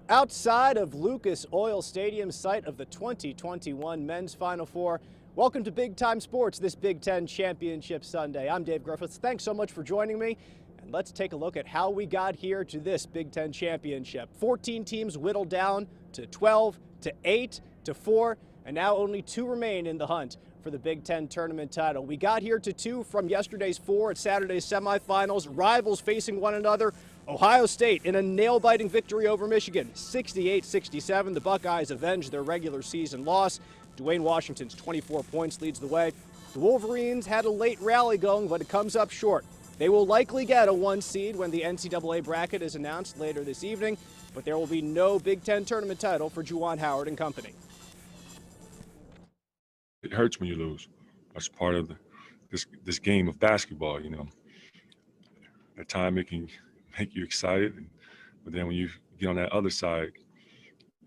Outside of Lucas Oil Stadium, site of the 2021 Men's Final Four, welcome to Big Time Sports this Big Ten Championship Sunday. I'm Dave Griffiths. Thanks so much for joining me. And let's take a look at how we got here to this Big Ten Championship. 14 teams whittled down to 12, to 8, to 4, and now only 2 remain in the hunt for the Big Ten tournament title. We got here to 2 from yesterday's 4 at Saturday's semifinals. Rivals facing one another. Ohio State in a nail-biting victory over Michigan, 68-67. The Buckeyes avenged their regular season loss. Dwayne Washington's 24 points leads the way. The Wolverines had a late rally going, but it comes up short. They will likely get a 1 seed when the NCAA bracket is announced later this evening, but there will be no Big Ten tournament title for Juwan Howard and company. It hurts when you lose. That's part of this game of basketball, you know. At time it can make you excited, but then when you get on that other side,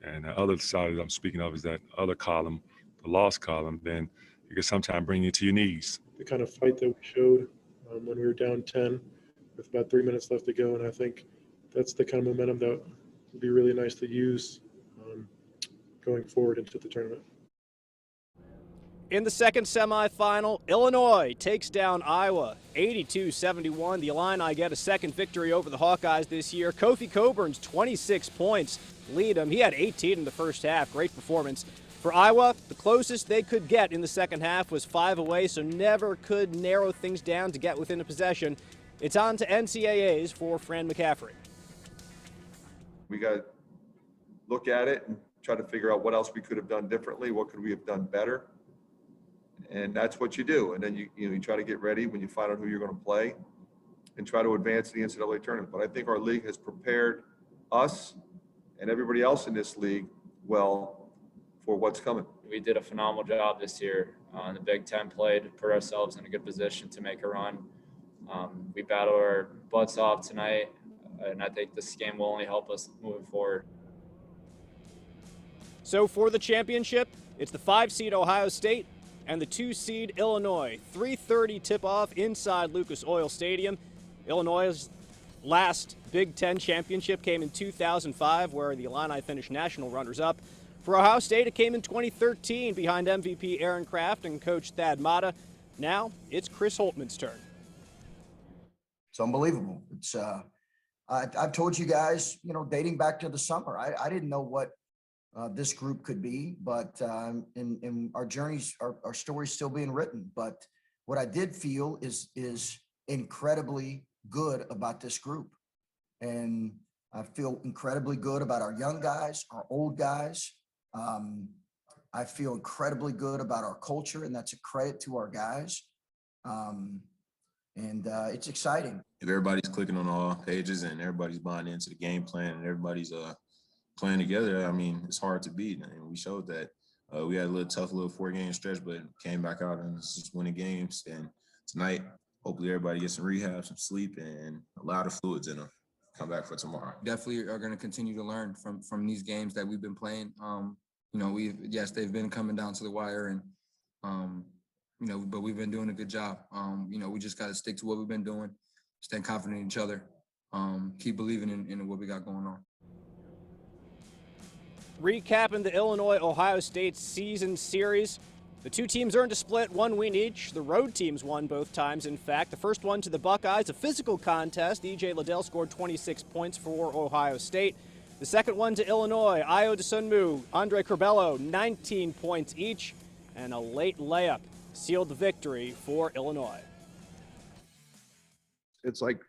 and the other side that I'm speaking of is that other column, the loss column, then it can sometimes bring you to your knees. The kind of fight that we showed when we were down 10 with about 3 minutes left to go, and I think that's the kind of momentum that would be really nice to use going forward into the tournament. In the second semifinal, Illinois takes down Iowa 82-71. The Illini get a second victory over the Hawkeyes this year. Kofi Coburn's 26 points lead him. He had 18 in the first half. Great performance. For Iowa, the closest they could get in the second half was 5 away, so never could narrow things down to get within a possession. It's on to NCAAs for Fran McCaffery. We got to look at it and try to figure out what else we could have done differently. What could we have done better? And that's what you do. And then you try to get ready when you find out who you're going to play and try to advance the NCAA tournament. But I think our league has prepared us and everybody else in this league well for what's coming. We did a phenomenal job this year on the Big Ten play to put ourselves in a good position to make a run. We battled our butts off tonight, and I think this game will only help us moving forward. So for the championship, it's the 5-seed Ohio State and the 2-seed Illinois. 3:30 tip-off inside Lucas Oil Stadium. Illinois' last Big Ten championship came in 2005, where the Illini finished national runners-up. For Ohio State, it came in 2013 behind MVP Aaron Kraft and coach Thad Matta. Now it's Chris Holtmann's turn. It's unbelievable. It's I've told you guys, dating back to the summer, I didn't know what this group could be, but in our journeys, our story's still being written. But what I did feel is incredibly good about this group. And I feel incredibly good about our young guys, our old guys. I feel incredibly good about our culture, and that's a credit to our guys. And it's exciting. If everybody's clicking on all pages and everybody's buying into the game plan and everybody's playing together, I mean, it's hard to beat. And we showed that. We had a little tough 4-game stretch, but came back out and just winning games. And tonight, hopefully everybody gets some rehab, some sleep, and a lot of fluids in them. Come back for tomorrow. Definitely are going to continue to learn from these games that we've been playing. They've been coming down to the wire, and but we've been doing a good job. We just got to stick to what we've been doing, stay confident in each other, keep believing in what we got going on. Recapping the Illinois-Ohio State season series, the two teams earned a split, 1 win each. The road teams won both times, in fact. The first one to the Buckeyes, a physical contest. E.J. Liddell scored 26 points for Ohio State. The second one to Illinois, Ayo Dosunmu, Andre Curbelo, 19 points each, and a late layup sealed the victory for Illinois. It's like,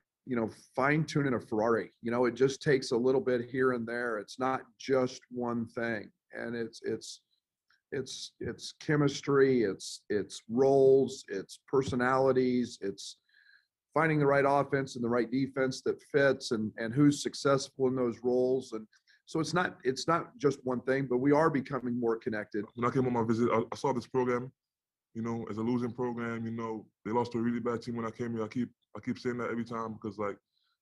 fine-tuning a Ferrari. It just takes a little bit here and there. It's not just one thing. And it's chemistry, it's roles, it's personalities, it's finding the right offense and the right defense that fits and who's successful in those roles. And so it's not just one thing, but we are becoming more connected. When I came on my visit, I saw this program, as a losing program. They lost to a really bad team when I came here. I keep saying that every time because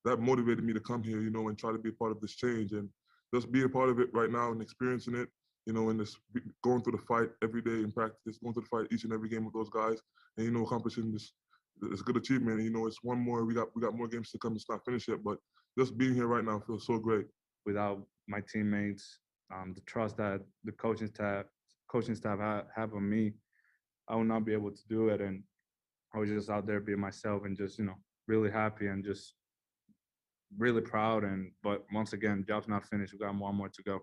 that motivated me to come here, and try to be a part of this change and just be a part of it right now and experiencing it, and this going through the fight every day in practice, going through the fight each and every game with those guys, and accomplishing this good achievement. It's one more. We got more games to come. It's not finished yet, but just being here right now feels so great. without my teammates, the trust that the coaching staff have on me, I would not be able to do it. And I was just out there being myself and just, really happy and just really proud. But once again, job's not finished. We got one more to go.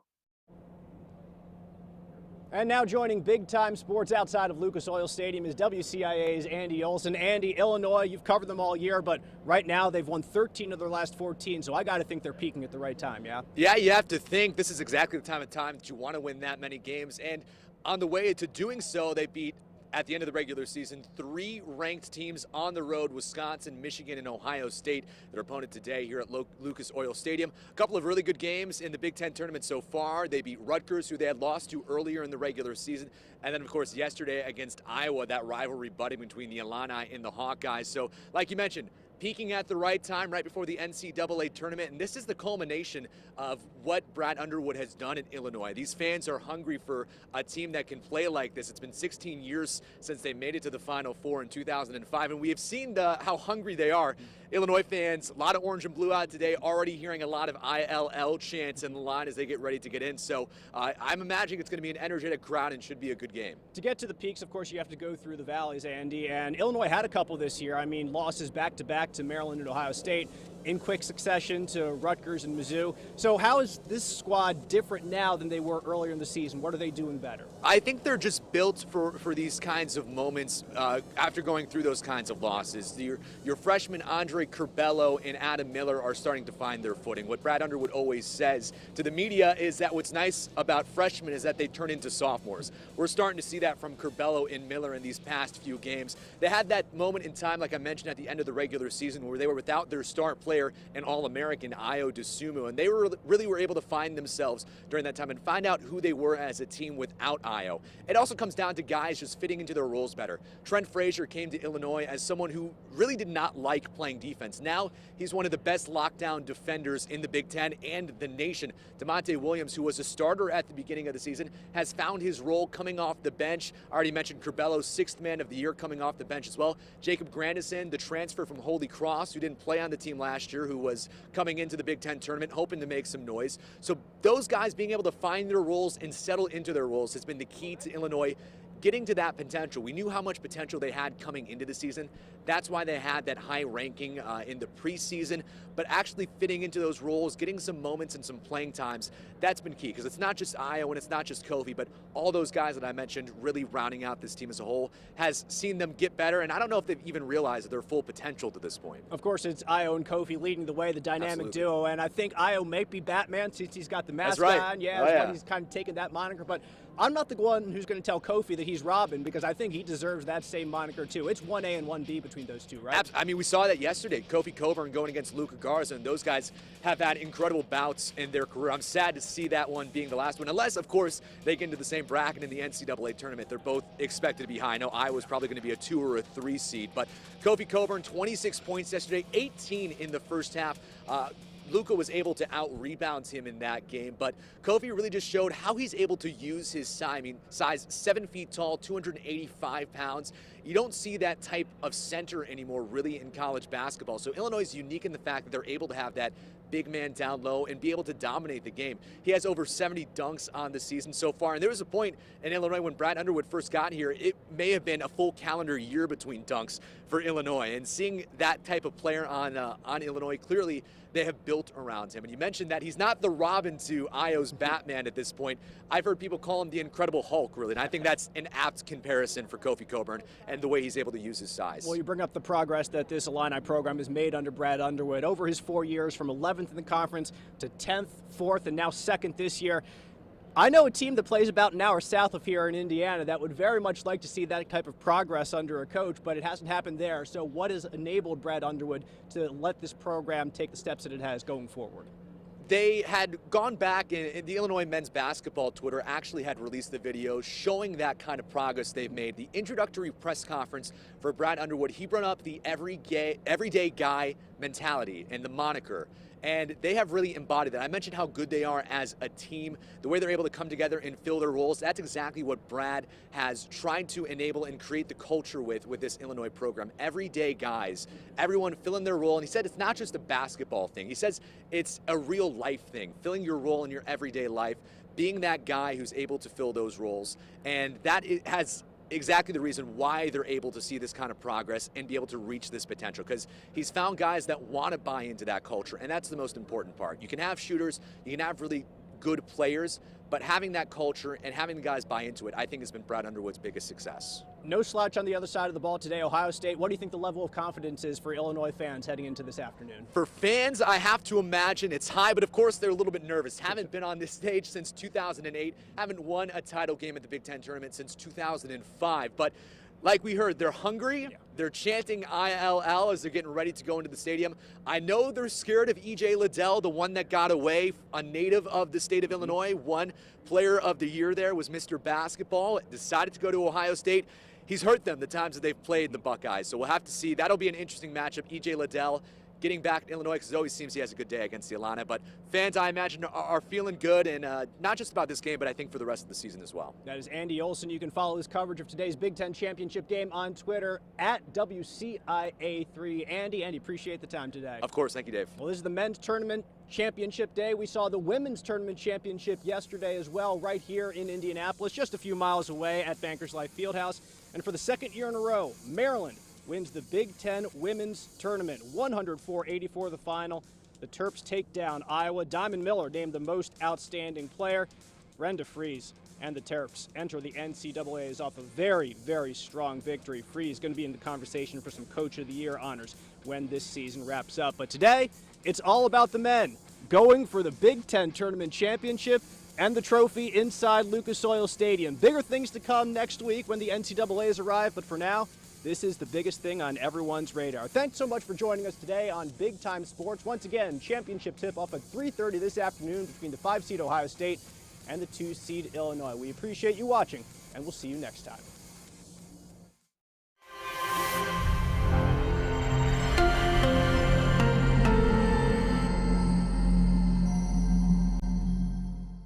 And now joining Big Time Sports outside of Lucas Oil Stadium is WCIA's Andy Olson. Andy, Illinois, you've covered them all year, but right now they've won 13 of their last 14, so I got to think they're peaking at the right time, yeah? Yeah, you have to think this is exactly the time that you want to win that many games. And on the way to doing so, they beat, at the end of the regular season, 3 ranked teams on the road: Wisconsin, Michigan, and Ohio State. Their opponent today here at Lucas Oil Stadium. A couple of really good games in the Big Ten tournament so far. They beat Rutgers, who they had lost to earlier in the regular season. And then, of course, yesterday against Iowa, that rivalry budding between the Illini and the Hawkeyes. So, like you mentioned, peaking at the right time, right before the NCAA tournament. And this is the culmination of what Brad Underwood has done in Illinois. These fans are hungry for a team that can play like this. It's been 16 years since they made it to the Final Four in 2005, and we have seen how hungry they are. Illinois fans, a lot of orange and blue out today, already hearing a lot of ILL chants in the line as they get ready to get in. So I'm imagining it's going to be an energetic crowd and should be a good game. To get to the peaks, of course, you have to go through the valleys, Andy, and Illinois had a couple this year. I mean, losses back-to-back to Maryland and Ohio State, in quick succession to Rutgers and Mizzou. So how is this squad different now than they were earlier in the season? What are they doing better? I think they're just built for these kinds of moments after going through those kinds of losses. Your freshmen Andre Curbelo and Adam Miller are starting to find their footing. What Brad Underwood always says to the media is that what's nice about freshmen is that they turn into sophomores. We're starting to see that from Curbelo and Miller in these past few games. They had that moment in time, like I mentioned, at the end of the regular season where they were without their star player and All-American Ayo Dosunmu, and they really were able to find themselves during that time and find out who they were as a team without Ayo. It also comes down to guys just fitting into their roles better. Trent Frazier came to Illinois as someone who really did not like playing defense. Now he's one of the best lockdown defenders in the Big Ten and the nation. DeMonte Williams, who was a starter at the beginning of the season, has found his role coming off the bench. I already mentioned Curbelo, 6th man of the year, coming off the bench as well. Jacob Grandison, the transfer from Holy Cross, who didn't play on the team last year, who was coming into the Big Ten tournament hoping to make some noise. So those guys being able to find their roles and settle into their roles has been the key to Illinois getting to that potential. We knew how much potential they had coming into the season. That's why they had that high ranking in the preseason, but actually fitting into those roles, getting some moments and some playing times, that's been key, because it's not just Ayo and it's not just Kofi, but all those guys that I mentioned really rounding out this team as a whole has seen them get better, and I don't know if they've even realized their full potential to this point. Of course, it's Ayo and Kofi leading the way, the dynamic duo, and I think Ayo may be Batman since he's got the mask on. Yeah, he's kind of taken that moniker, but I'm not the one who's going to tell Kofi that he's Robin, because I think he deserves that same moniker too. It's 1A and 1B between those two, right? I mean, we saw that yesterday. Kofi Coburn going against Luka Garza, and those guys have had incredible bouts in their career. I'm sad to see that one being the last one, unless, of course, they get into the same bracket in the NCAA tournament. They're both expected to be high. I know Iowa's probably going to be a 2 or a 3 seed, but Kofi Coburn, 26 points yesterday, 18 in the first half. Luka was able to out-rebound him in that game, but Kofi really just showed how he's able to use his size. I mean, size 7 feet tall, 285 pounds. You don't see that type of center anymore really in college basketball. So Illinois is unique in the fact that they're able to have that big man down low and be able to dominate the game. He has over 70 dunks on the season so far, and there was a point in Illinois when Brad Underwood first got here, it may have been a full calendar year between dunks for Illinois, and seeing that type of player on Illinois, clearly they have built around him. And you mentioned that he's not the Robin to Ayo's Batman at this point. I've heard people call him the Incredible Hulk, really, and I think that's an apt comparison for Kofi Coburn and the way he's able to use his size. Well, you bring up the progress that this Illini program has made under Brad Underwood over his 4 years, from 11th in the conference to 10th, 4th, and now 2nd this year. I know a team that plays about an hour south of here in Indiana that would very much like to see that type of progress under a coach, but it hasn't happened there. So what has enabled Brad Underwood to let this program take the steps that it has going forward? They had gone back, and the Illinois men's basketball Twitter actually had released the video showing that kind of progress they've made. The introductory press conference for Brad Underwood, he brought up the everyday guy mentality and the moniker. And they have really embodied that. I mentioned how good they are as a team, the way they're able to come together and fill their roles. That's exactly what Brad has tried to enable and create the culture with this Illinois program. Everyday guys, everyone filling their role. And he said it's not just a basketball thing. He says it's a real life thing, filling your role in your everyday life, being that guy who's able to fill those roles. And that has exactly the reason why they're able to see this kind of progress and be able to reach this potential, because he's found guys that want to buy into that culture, and that's the most important part. You can have shooters, you can have really good players, but having that culture and having the guys buy into it, I think has been Brad Underwood's biggest success. No slouch on the other side of the ball today, Ohio State. What do you think the level of confidence is for Illinois fans heading into this afternoon? For fans, I have to imagine it's high, but of course they're a little bit nervous. Haven't been on this stage since 2008, haven't won a title game at the Big Ten tournament since 2005, but like we heard, they're hungry. Yeah. They're chanting ILL as they're getting ready to go into the stadium. I know they're scared of E.J. Liddell, the one that got away, a native of the state of Illinois. One player of the year there was Mr. Basketball, decided to go to Ohio State. He's hurt them the times that they've played the Buckeyes, so we'll have to see. That'll be an interesting matchup. E.J. Liddell getting back to Illinois, because it always seems he has a good day against the Illini. But fans, I imagine, are feeling good, and not just about this game, but I think for the rest of the season as well. That is Andy Olson. You can follow his coverage of today's Big Ten Championship game on Twitter at WCIA3. Andy, appreciate the time today. Of course. Thank you, Dave. Well, this is the men's tournament championship day. We saw the women's tournament championship yesterday as well, right here in Indianapolis, just a few miles away at Bankers Life Fieldhouse. And for the second year in a row, Maryland wins the Big Ten Women's Tournament, 104-84 the final. The Terps take down Iowa. Diamond Miller named the most outstanding player. Brenda Frese and the Terps enter the NCAAs off a very, very strong victory. Frese going to be in the conversation for some Coach of the Year honors when this season wraps up. But today, it's all about the men going for the Big Ten Tournament Championship and the trophy inside Lucas Oil Stadium. Bigger things to come next week when the NCAAs arrive, but for now, this is the biggest thing on everyone's radar. Thanks so much for joining us today on Big Time Sports. Once again, championship tip-off at 3:30 this afternoon between the 5-seed Ohio State and the 2-seed Illinois. We appreciate you watching, and we'll see you next time.